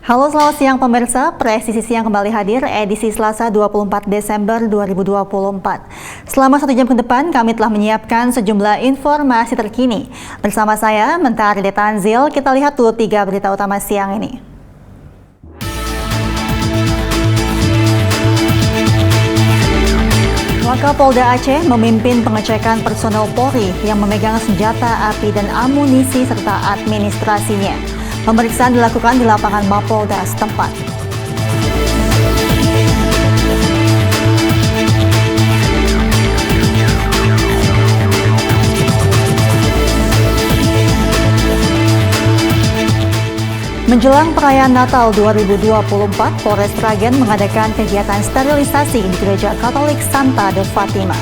Halo, selamat siang pemirsa. Presisi Siang kembali hadir edisi Selasa 24 Desember 2024. Selama 1 jam ke depan kami telah menyiapkan sejumlah informasi terkini. Bersama saya, Mentari Detanzil, kita lihat dulu 3 berita utama siang ini. Wakapolda Aceh memimpin pengecekan personel Polri yang memegang senjata api dan amunisi serta administrasinya. Pemeriksaan dilakukan di lapangan Mapolda setempat. Menjelang perayaan Natal 2024, Polres Sragen mengadakan kegiatan sterilisasi di Gereja Katolik Santa de Fatima.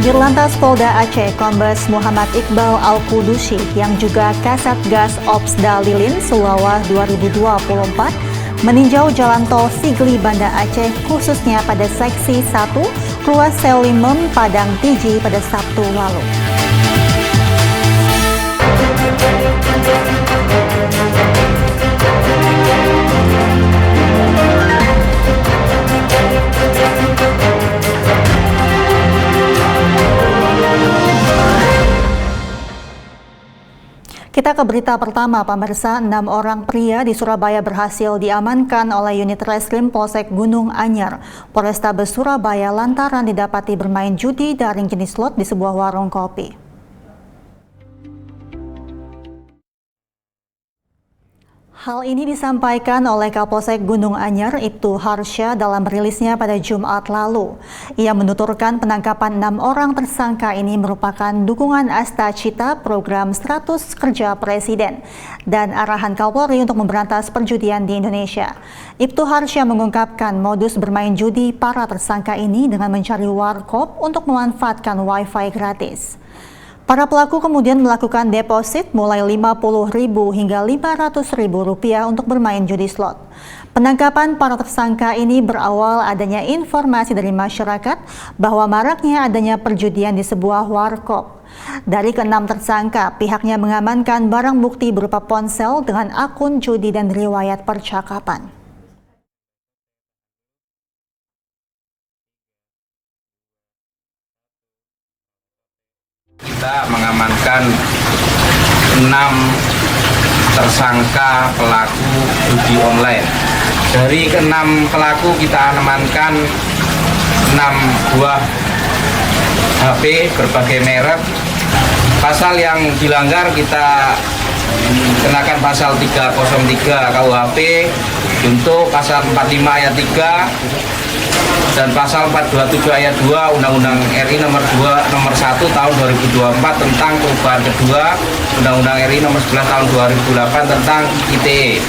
Dirlantas Polda Aceh, Kombes Muhammad Iqbal Al-Kudusi yang juga Kasat Gas Ops Dalilin Sulawah 2024 meninjau jalan tol Sigli Banda Aceh khususnya pada seksi 1 ruas Selimem Padang Tiji pada Sabtu lalu. Kita ke berita pertama, pemirsa. 6 orang pria di Surabaya berhasil diamankan oleh unit Reskrim Polsek Gunung Anyar, Polrestabes Surabaya lantaran didapati bermain judi daring jenis slot di sebuah warung kopi. Hal ini disampaikan oleh Kapolsek Gunung Anyar, Ibtu Harsha dalam rilisnya pada Jumat lalu. Ia menuturkan penangkapan 6 orang tersangka ini merupakan dukungan Astacita program 100 kerja Presiden dan arahan Kapolri untuk memberantas perjudian di Indonesia. Ibtu Harsha mengungkapkan modus bermain judi para tersangka ini dengan mencari warkop untuk memanfaatkan wifi gratis. Para pelaku kemudian melakukan deposit mulai Rp50.000 hingga Rp500.000 untuk bermain judi slot. Penangkapan para tersangka ini berawal adanya informasi dari masyarakat bahwa maraknya adanya perjudian di sebuah warkop. Dari ke-6 tersangka, pihaknya mengamankan barang bukti berupa ponsel dengan akun judi dan riwayat percakapan. Kita mengamankan 6 tersangka pelaku judi online. Dari ke-6 pelaku kita amankan 6 buah HP berbagai merek. Pasal yang dilanggar kita kenakan pasal 303 KUHP untuk pasal 45 ayat 3 dan pasal 427 ayat 2 Undang-Undang RI nomor 1 tahun 2024 tentang perubahan kedua Undang-Undang RI nomor 11 tahun 2008 tentang ITE.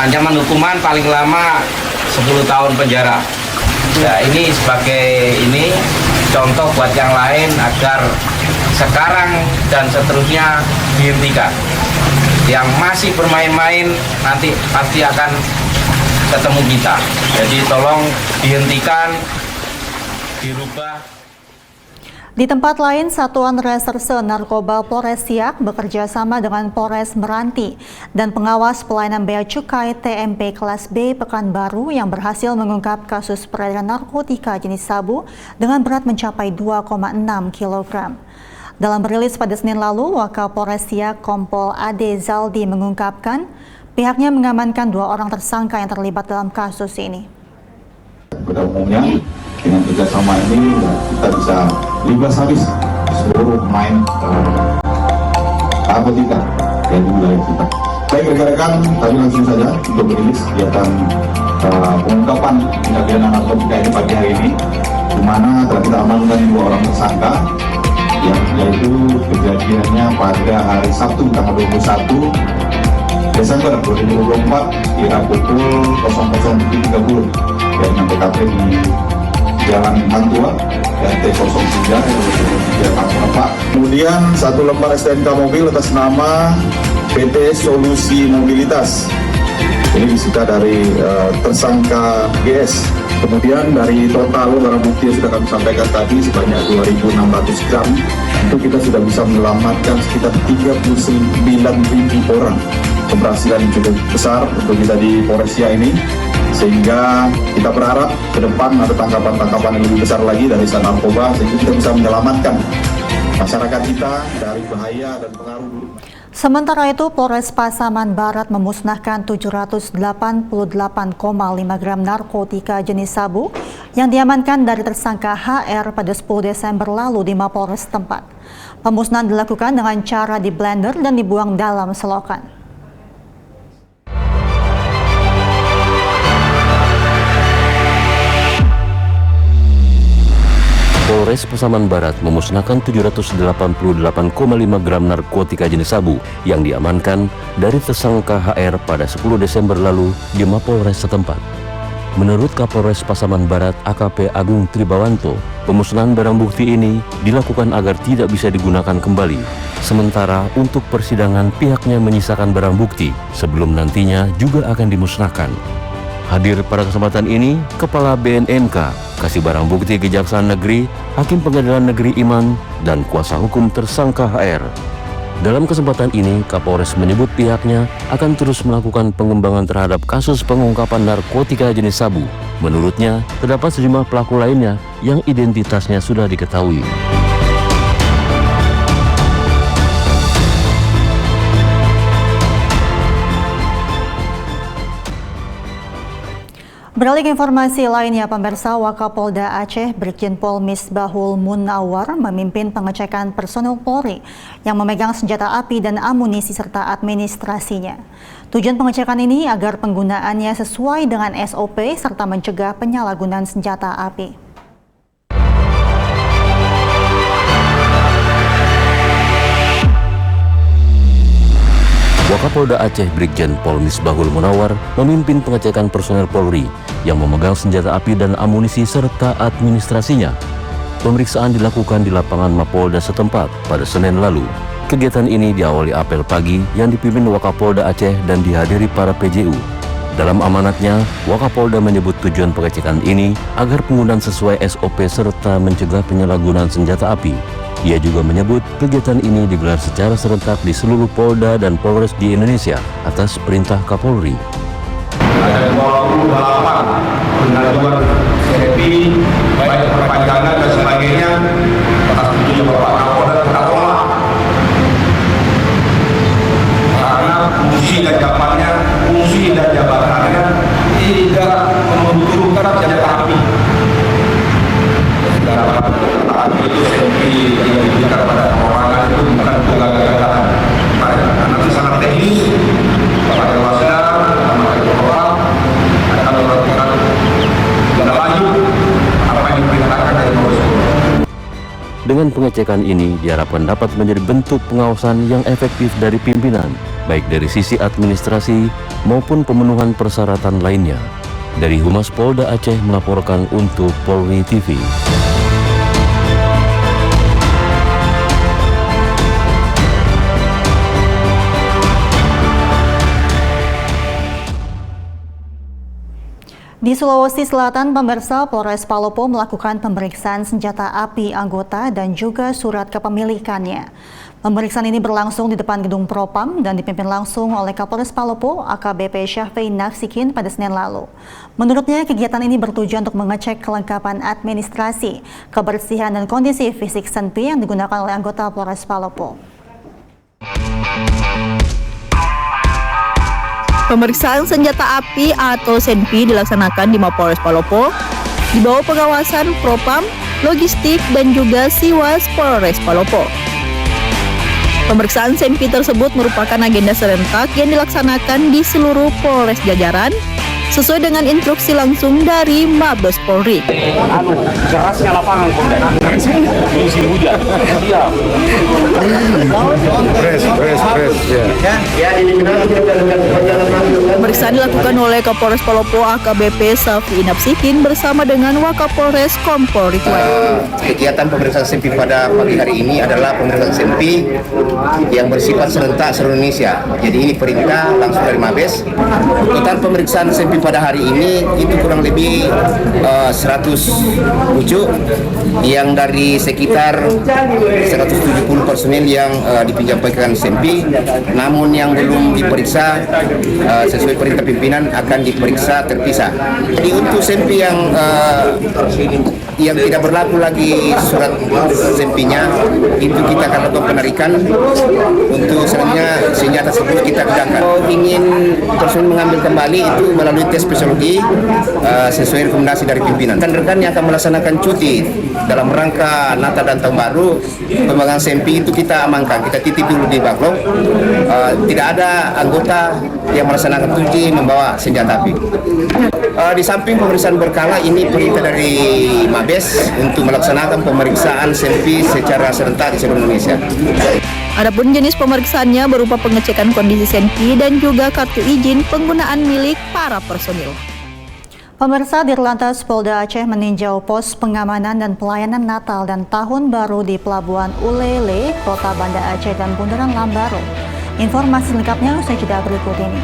Ancaman hukuman paling lama 10 tahun penjara. Ya, ini sebagai contoh buat yang lain agar sekarang dan seterusnya dihentikan. Yang masih bermain-main nanti pasti akan ketemu kita. Jadi tolong dihentikan, dirubah. Di tempat lain, Satuan Reserse Narkoba Polres Siak bekerja sama dengan Polres Meranti dan pengawas pelayanan bea cukai TMP kelas B Pekanbaru yang berhasil mengungkap kasus peredaran narkotika jenis sabu dengan berat mencapai 2,6 kg. Dalam rilis pada Senin lalu, Wakapolres Siak Kompol Ade Zaldi mengungkapkan pihaknya mengamankan 2 orang tersangka yang terlibat dalam kasus ini. Pada umumnya, dengan kerjasama ini kita bisa libas habis seluruh pemain narkotika yang di wilayah kita. Baik rekan-rekan, kami langsung saja untuk merilis kegiatan pengungkapan tindak pidana narkotika ini pagi hari ini, di mana telah kita amankan 2 orang tersangka, yaitu kejadiannya pada hari Sabtu tanggal 21 Desember 2024 kira pukul 00.30 dengan TKP di Jalan Mantua RT 03 Pak. Kemudian 1 lembar STNK mobil atas nama PT Solusi Mobilitas Ini disita dari tersangka GS. Kemudian dari total barang bukti yang sudah kami sampaikan tadi sebanyak 2.600 gram, itu kita sudah bisa menyelamatkan sekitar 39.000 orang. Keberhasilan yang cukup besar untuk kita di Polres Siak ini, sehingga kita berharap ke depan ada tangkapan-tangkapan yang lebih besar lagi dari saat narkoba, sehingga kita bisa menyelamatkan masyarakat kita dari bahaya dan pengaruh buruk. Sementara itu, Polres Pasaman Barat memusnahkan 788,5 gram narkotika jenis sabu yang diamankan dari tersangka HR pada 10 Desember lalu di Mapolres setempat. Pemusnahan dilakukan dengan cara di blender dan dibuang dalam selokan. Polres Pasaman Barat memusnahkan 788,5 gram narkotika jenis sabu yang diamankan dari tersangka HR pada 10 Desember lalu di Mapolres setempat. Menurut Kapolres Pasaman Barat AKP Agung Tribawanto, pemusnahan barang bukti ini dilakukan agar tidak bisa digunakan kembali. Sementara untuk persidangan pihaknya menyisakan barang bukti sebelum nantinya juga akan dimusnahkan. Hadir pada kesempatan ini, Kepala BNNK, Kasih Barang Bukti Kejaksaan Negeri, Hakim Pengadilan Negeri Iman, dan kuasa hukum tersangka HR. Dalam kesempatan ini, Kapolres menyebut pihaknya akan terus melakukan pengembangan terhadap kasus pengungkapan narkotika jenis sabu. Menurutnya, terdapat sejumlah pelaku lainnya yang identitasnya sudah diketahui. Beralih ke informasi lainnya, pemirsa, Wakapolda Aceh Brigjen Pol Misbahul Munawar memimpin pengecekan personel Polri yang memegang senjata api dan amunisi serta administrasinya. Tujuan pengecekan ini agar penggunaannya sesuai dengan SOP serta mencegah penyalahgunaan senjata api. Wakapolda Aceh Brigjen Pol Misbahul Munawar memimpin pengecekan personel Polri yang memegang senjata api dan amunisi serta administrasinya. Pemeriksaan dilakukan di lapangan Mapolda setempat pada Senin lalu. Kegiatan ini diawali apel pagi yang dipimpin Wakapolda Aceh dan dihadiri para PJU. Dalam amanatnya, Wakapolda menyebut tujuan pengecekan ini agar penggunaan sesuai SOP serta mencegah penyalahgunaan senjata api. Ia juga menyebut kegiatan ini digelar secara serentak di seluruh Polda dan Polres di Indonesia atas perintah Kapolri. Ada 28 pengajuan CPI, baik perpanjangan dan sebagainya, atas tujuan Bapak Kapolda kita tolak. Karena fungsi dan jabatannya tidak membutuhkan senjata api. Api itu CPI yang diberikan pada perorangan itu bukan gagasan. Karena sangat teknis, Bapak Dewasa, Bapak Dewasa akan melakukan tindak lanjut apa yang diperintahkan dari Polres. Dengan pengecekan ini diharapkan dapat menjadi bentuk pengawasan yang efektif dari pimpinan, baik dari sisi administrasi maupun pemenuhan persyaratan lainnya. Dari Humas Polda Aceh melaporkan untuk Polri TV. Di Sulawesi Selatan, pemirsa, Polres Palopo melakukan pemeriksaan senjata api anggota dan juga surat kepemilikannya. Pemeriksaan ini berlangsung di depan gedung Propam dan dipimpin langsung oleh Kapolres Palopo AKBP Syafei Nafsikin pada Senin lalu. Menurutnya, kegiatan ini bertujuan untuk mengecek kelengkapan administrasi, kebersihan dan kondisi fisik senpi yang digunakan oleh anggota Polres Palopo. Pemeriksaan senjata api atau SENPI dilaksanakan di Mapolres Palopo di bawah pengawasan Propam, Logistik, dan juga Siwas Polres Palopo. Pemeriksaan SENPI tersebut merupakan agenda serentak yang dilaksanakan di seluruh Polres jajaran sesuai dengan instruksi langsung dari Mabes Polri. Kerasnya lapangan musim hujan. Pemeriksaan dilakukan oleh Kapolres Palopo AKBP Safi Inapsikin bersama dengan Wakapolres Kompol Ridwan. Kegiatan pemeriksaan SEMPI pada pagi hari ini adalah pemeriksaan SEMPI yang bersifat serentak seluruh Indonesia. Jadi ini perintah langsung dari Mabes. Total pemeriksaan SEMPI pada hari ini itu kurang lebih 100 bujuk yang dari sekitar 170 personel yang dipinjamkan SEMPI, namun yang belum diperiksa sesuai perintah pimpinan akan diperiksa terpisah. Jadi untuk SEMPI yang tidak berlaku lagi surat SEMPI-nya itu kita akan lakukan penarikan untuk selanjutnya senjata tersebut kita gudangkan. Kalau ingin personel mengambil kembali itu melalui tes psikologi sesuai rekomendasi dari pimpinan. Rekan-rekan yang akan melaksanakan cuti dalam rangka Natal dan Tahun Baru, pemegang SEMPI itu kita amankan, kita titip dulu di backlog. Tidak ada anggota yang melaksanakan cuti membawa senjata api. Di samping pemeriksaan berkala, ini perintah dari Mabes untuk melaksanakan pemeriksaan SEMPI secara serentak di seluruh Indonesia. Adapun jenis pemeriksaannya berupa pengecekan kondisi SEMPI dan juga kartu izin penggunaan milik para personil. Pemirsa, Dirlantas Polda Aceh meninjau pos pengamanan dan pelayanan Natal dan Tahun Baru di Pelabuhan Ulele, Kota Banda Aceh dan Bundaran Lambaro. Informasi lengkapnya usai jeda berikut ini.